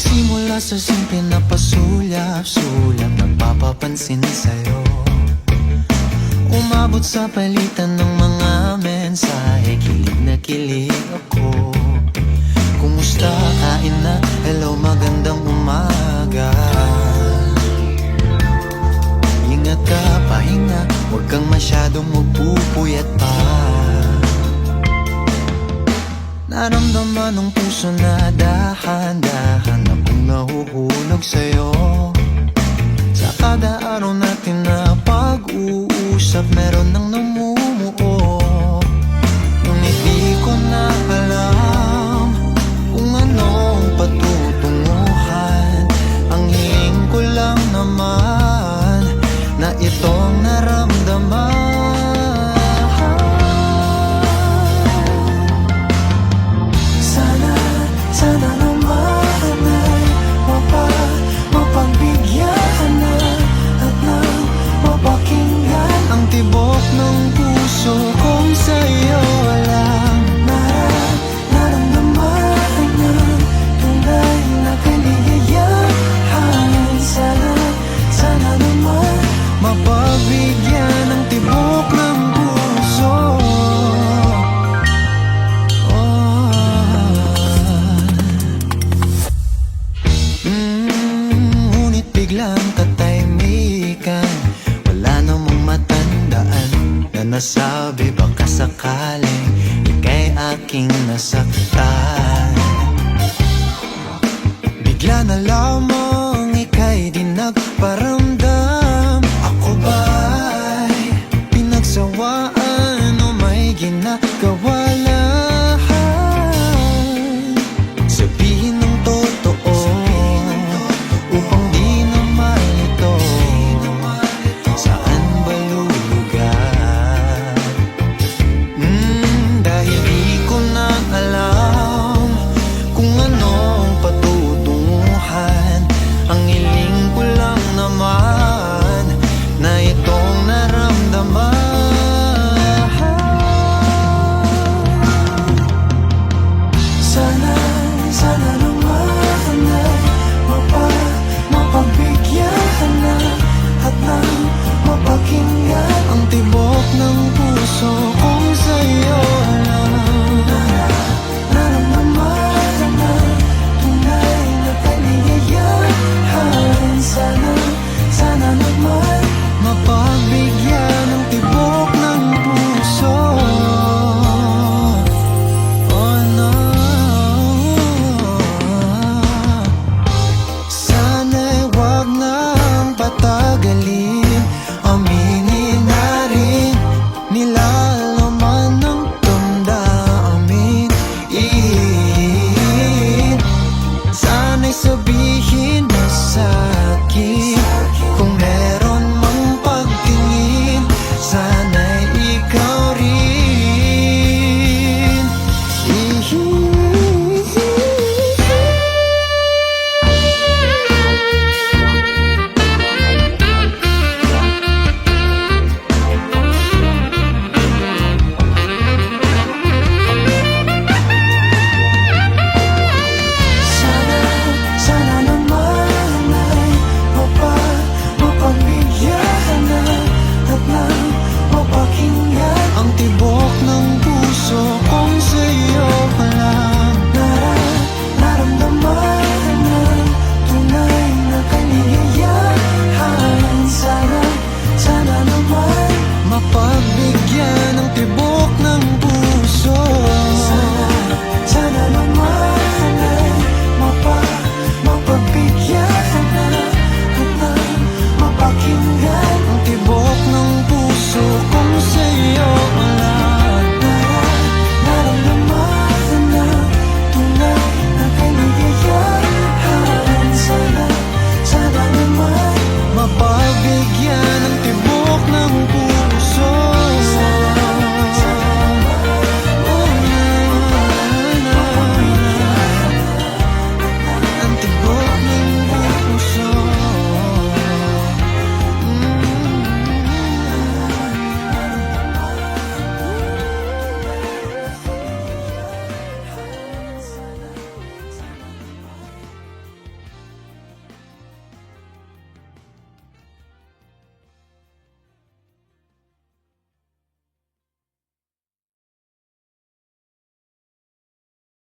Nagsimula sa simple na pasulyap-sulyap, nagpapapansin sa'yo. Umabot sa palitan ng mga mensahe, kilig na kilig ako. Kumusta, kain na, hello, magandang umaga. Ingat ka, pahinga, huwag kang masyadong magpupuyat pa. Naramdaman ng puso na dahan-dahan akong nahuhulog sa'yo. Sa kada araw natin na pag-uusap, meron nang namumuo. Ngunit di ko na alam kung anong patutunguhan. Ang hiling ko lang naman na itong naramdaman. Sana naman ay mapagbigyan na at nang mapakinggan ang tibok ng puso kong sa'yo lang naramdaman ng tunay na kaligayahan. Sana naman mapagbigyan ang tibok ng puso. Biglang katahimikan, wala namang matandaan na nasabi baka sakaling ika'y aking nasaktan. Bigla na lamang ika'y di nagparamdam. Ako ba'y pinagsawaan o may ginagawa lang? Sabihin ng totoo upang di mapagbigyan na at nang mapakinggan ang tibok ng puso